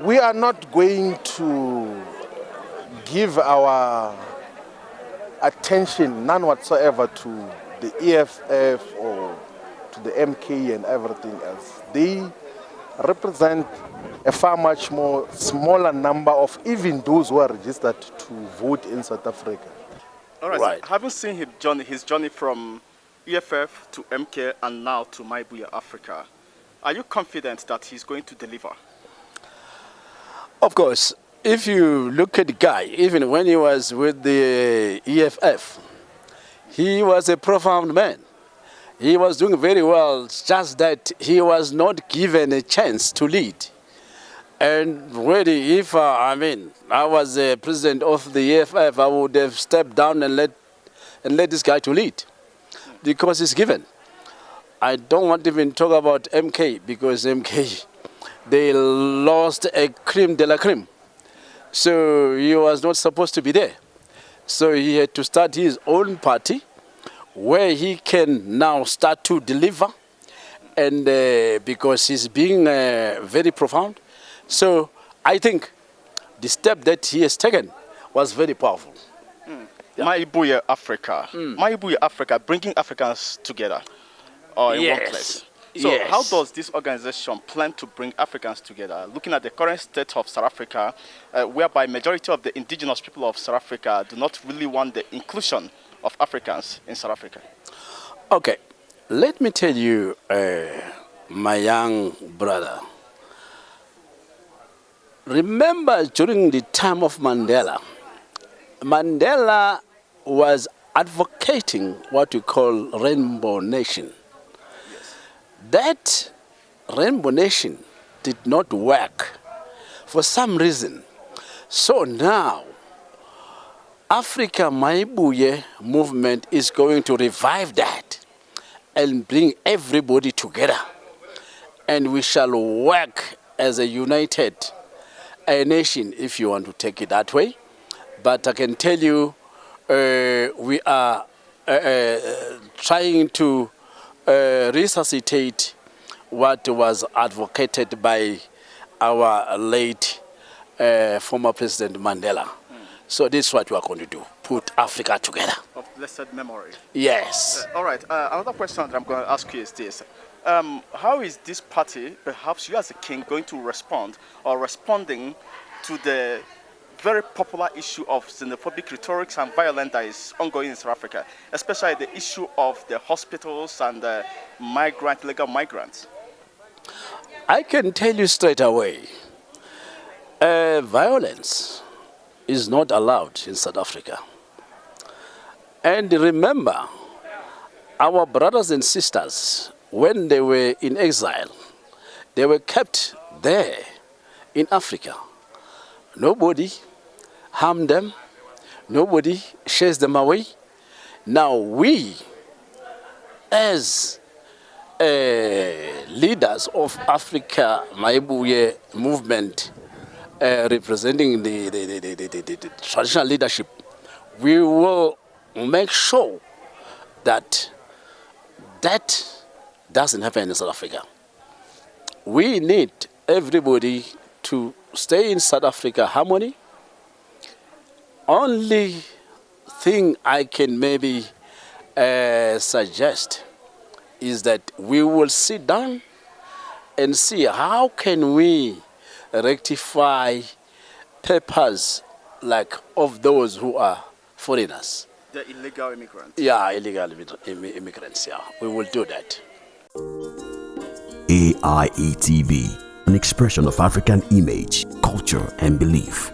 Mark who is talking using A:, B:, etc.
A: We are not going to give our attention, none whatsoever, to the EFF or to the MK and everything else. They represent a far much more smaller number of even those who are registered to vote in South Africa.
B: All right. Having seen his journey from EFF to MK and now to Maibuya Africa, are you confident that he's going to deliver?
C: Of course, if you look at the guy, even when he was with the EFF, he was a profound man. He was doing very well, just that he was not given a chance to lead. And really, if I was the president of the EFF, I would have stepped down and let this guy to lead, because he's given. I don't want to even talk about MK, because MK, they lost a creme de la creme. So he was not supposed to be there. So he had to start his own party, where he can now start to deliver, and because he's being very profound. So I think the step that he has taken was very powerful.
B: Yeah. Maibuya Africa. Maibuya Africa, bringing Africans together in one place. So how does this organization plan to bring Africans together? Looking at the current state of South Africa, whereby majority of the indigenous people of South Africa do not really want the inclusion of Africans in South Africa.
C: Okay, let me tell you, my young brother, remember during the time of Mandela, Mandela was advocating what we call Rainbow Nation.
B: Yes.
C: That Rainbow Nation did not work for some reason. So now, Africa Maibuye movement is going to revive that and bring everybody together. And we shall work as a united nation, if you want to take it that way. But I can tell you, we are trying to resuscitate what was advocated by our late former President Mandela. So this is what we are going to do, put Africa together.
B: Of blessed memory.
C: Yes.
B: All right, another question that I'm going to ask you is this. How is this party, perhaps you as a king, going to respond or responding to the very popular issue of xenophobic rhetorics and violence that is ongoing in South Africa, especially the issue of the hospitals and the illegal migrants?
C: I can tell you straight away, violence is not allowed in South Africa. And remember, our brothers and sisters, when they were in exile, they were kept there in Africa. Nobody harmed them. Nobody chased them away. Now we, as leaders of Africa Maibuye movement, representing the traditional leadership, we will make sure that doesn't happen in South Africa. We need everybody to stay in South Africa harmony. Only thing I can maybe suggest is that we will sit down and see how can we rectify papers like of those who are foreigners.
B: The illegal immigrants.
C: Yeah, illegal immigrants, yeah. We will do that.
D: AIE TV, an expression of African image, culture and belief.